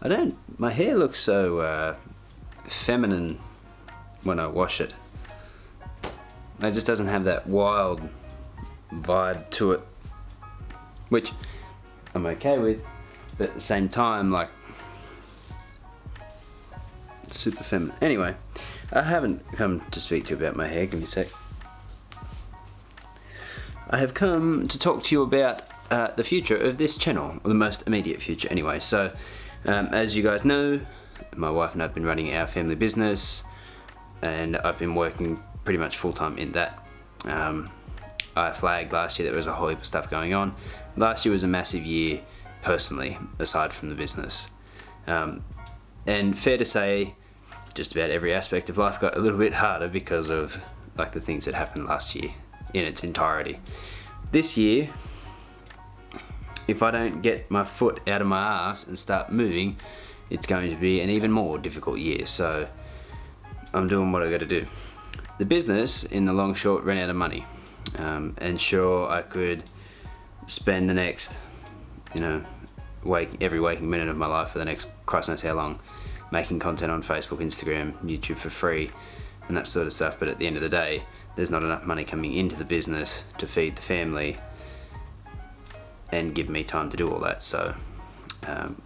My hair looks so feminine when I wash it. It just doesn't have that wild vibe to it, which I'm okay with, but at the same time, like, it's super feminine. Anyway, I haven't come to speak to you about my hair. Give me a sec. I have come to talk to you about the future of this channel, or the most immediate future anyway. So, as you guys know, my wife and I have been running our family business, and I've been working pretty much full-time in that. I flagged last year that there was a whole heap of stuff going on. Last year was a massive year personally, aside from the business. And fair to say, just about every aspect of life got a little bit harder because of like the things that happened last year in its entirety. This year, if I don't get my foot out of my ass and start moving, it's going to be an even more difficult year. So I'm doing what I got to do. The business, in the long short, ran out of money. And sure, I could spend the next, every waking minute of my life for the next Christ knows how long, making content on Facebook, Instagram, YouTube for free, and that sort of stuff. But at the end of the day, there's not enough money coming into the business to feed the family and give me time to do all that. So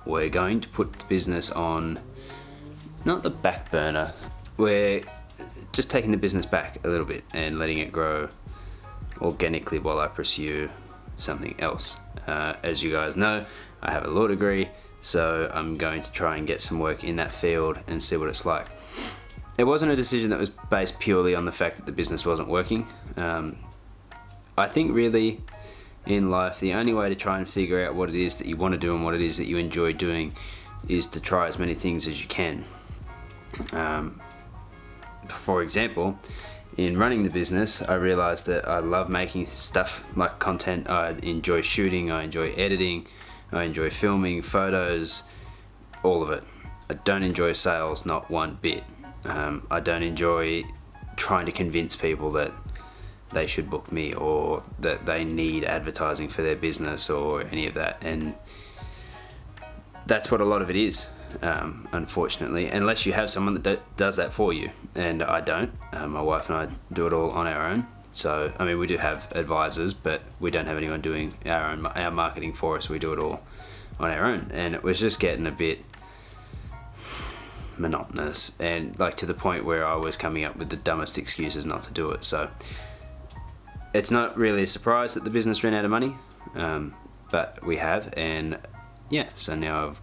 we're going to put the business on, not the back burner, we're just taking the business back a little bit and letting it grow organically while I pursue something else. As you guys know, I have a law degree, so I'm going to try and get some work in that field and see what it's like. It wasn't a decision that was based purely on the fact that the business wasn't working. I think really in life, the only way to try and figure out what it is that you want to do and what it is that you enjoy doing is to try as many things as you can. For example, in running the business, I realized that I love making stuff like content. I enjoy shooting, I enjoy editing, I enjoy filming, photos, all of it. I don't enjoy sales, not one bit. I don't enjoy trying to convince people that they should book me or that they need advertising for their business or any of that. And that's what a lot of it is, unfortunately, unless you have someone that does that for you. And I don't. My wife and I do it all on our own. So, I mean, we do have advisors, but we don't have anyone doing our marketing for us. We do it all on our own. And it was just getting a bit monotonous, and like to the point where I was coming up with the dumbest excuses not to do it. So it's not really a surprise that the business ran out of money, but we have, and yeah, so now I've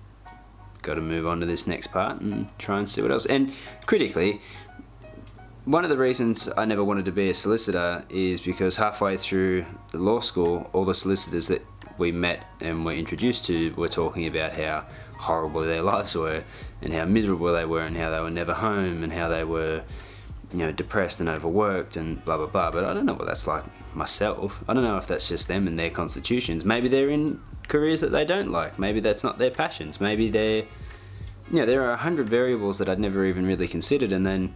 got to move on to this next part and try and see what else. And critically, one of the reasons I never wanted to be a solicitor is because halfway through law school, all the solicitors that we met and were introduced to were talking about how horrible their lives were and how miserable they were and how they were never home and how they were, depressed and overworked and blah blah blah. But I don't know what that's like myself. I don't know if that's just them and their constitutions. Maybe they're in careers that they don't like. Maybe that's not their passions. Maybe there are 100 variables that I'd never even really considered. And then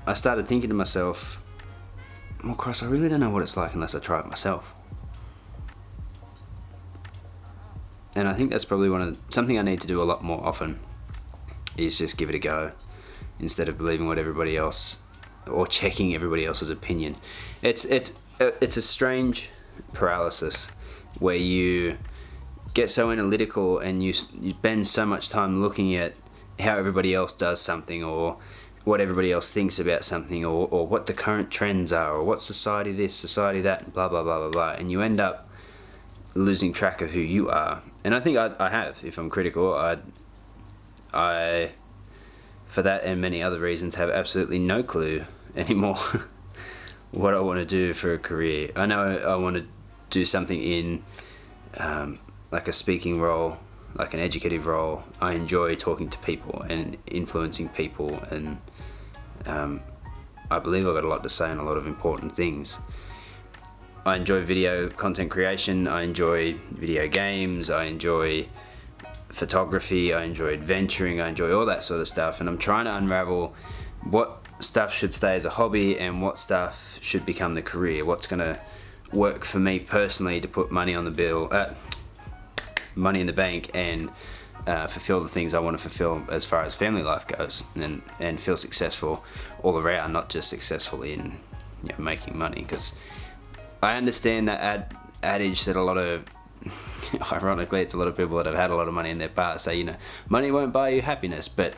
I started thinking to myself, well, Christ, I really don't know what it's like unless I try it myself. And I think that's probably something I need to do a lot more often, is just give it a go instead of believing what everybody else or checking everybody else's opinion. It's a strange paralysis where you get so analytical and you spend so much time looking at how everybody else does something or what everybody else thinks about something or what the current trends are or what society this, society that, and blah blah blah blah blah, and you end up losing track of who you are. And I think I have, if I'm critical, I for that and many other reasons have absolutely no clue anymore what I want to do for a career. I know I want to do something in like a speaking role, like an educative role. I enjoy talking to people and influencing people, and I believe I've got a lot to say on a lot of important things. I enjoy video content creation, I enjoy video games, I enjoy photography, I enjoy adventuring, I enjoy all that sort of stuff, and I'm trying to unravel what stuff should stay as a hobby and what stuff should become the career. What's going to work for me personally to put money on the bill, money in the bank, and fulfill the things I want to fulfill as far as family life goes, and feel successful all around, not just successful in making money. Because I understand that adage that a lot of, ironically, it's a lot of people that have had a lot of money in their past say, money won't buy you happiness. But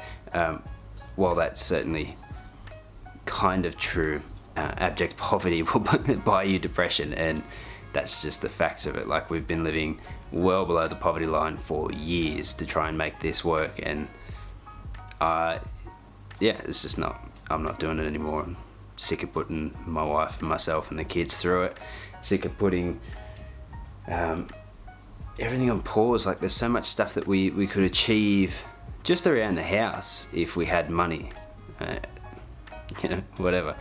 while that's certainly kind of true, abject poverty will buy you depression, and that's just the facts of it. Like, we've been living well below the poverty line for years to try and make this work, and it's just I'm not doing it anymore. I'm sick of putting my wife and myself and the kids through it, sick of putting everything on pause. Like, there's so much stuff that we could achieve just around the house if we had money, whatever.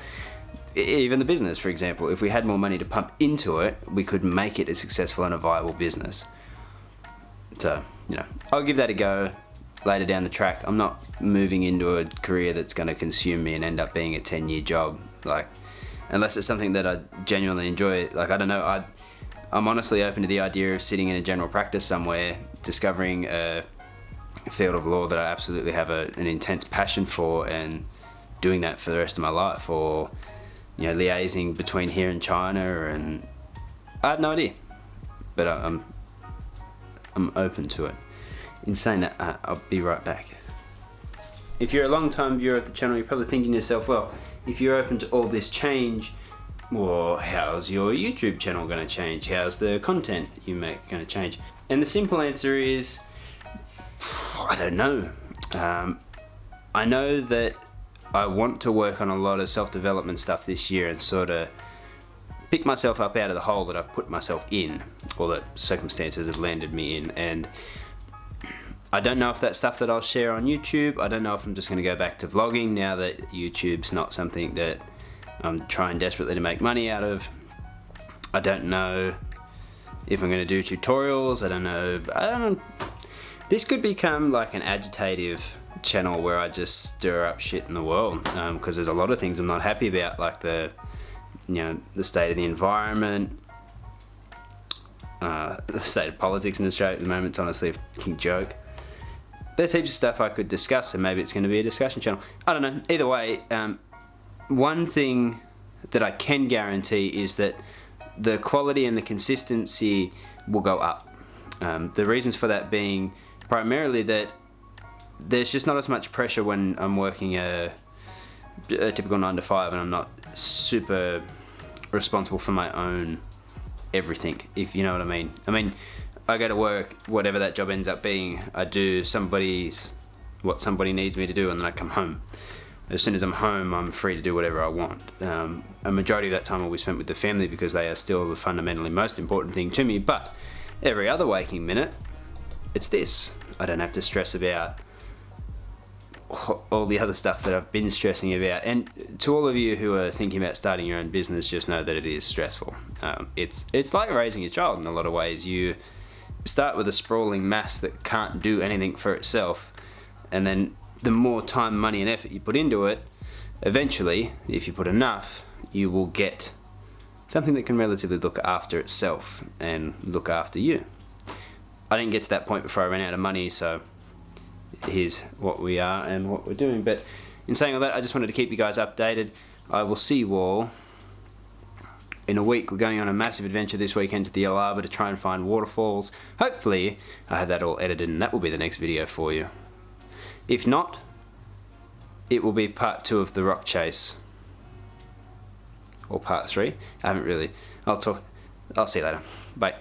Even the business, for example, if we had more money to pump into it, we could make it a successful and a viable business. So, I'll give that a go later down the track. I'm not moving into a career that's going to consume me and end up being a 10-year job. Like, unless it's something that I genuinely enjoy. Like, I don't know, I'm honestly open to the idea of sitting in a general practice somewhere, discovering a field of law that I absolutely have an intense passion for, and doing that for the rest of my life, or liaising between here and China, and I have no idea, but I'm open to it. In saying that, I'll be right back. If you're a long-time viewer of the channel, you're probably thinking to yourself, well, if you're open to all this change, well, how's your YouTube channel going to change? How's the content you make going to change? And the simple answer is, I don't know. I know that I want to work on a lot of self-development stuff this year and sort of pick myself up out of the hole that I've put myself in, or that circumstances have landed me in. And I don't know if that's stuff that I'll share on YouTube. I don't know if I'm just going to go back to vlogging now that YouTube's not something that I'm trying desperately to make money out of. I don't know if I'm going to do tutorials. I don't know. This could become like an agitative channel where I just stir up shit in the world, because there's a lot of things I'm not happy about, like the state of the environment, the state of politics in Australia at the moment. It's honestly a fucking joke. There's heaps of stuff I could discuss, and maybe it's going to be a discussion channel. I don't know. Either way, one thing that I can guarantee is that the quality and the consistency will go up. The reasons for that being primarily that there's just not as much pressure when I'm working a typical 9 to 5, and I'm not super responsible for my own everything, if you know what I mean. I go to work, whatever that job ends up being, I do what somebody needs me to do, and then I come home. As soon as I'm home, I'm free to do whatever I want. A majority of that time will be spent with the family, because they are still the fundamentally most important thing to me. But every other waking minute, it's this. I don't have to stress about all the other stuff that I've been stressing about. And to all of you who are thinking about starting your own business, just know that it is stressful. It's like raising a child in a lot of ways. You start with a sprawling mass that can't do anything for itself, and then the more time, money and effort you put into it, eventually, if you put enough, you will get something that can relatively look after itself and look after you. I didn't get to that point before I ran out of money, so here's what we are and what we're doing. But in saying all that, I just wanted to keep you guys updated. I will see you all in a week. We're going on a massive adventure this weekend to the El Arbor to try and find waterfalls. Hopefully I have that all edited, and that will be the next video for you. If not, it will be part 2 of the rock chase, or part 3. I haven't really. I'll see you later. Bye.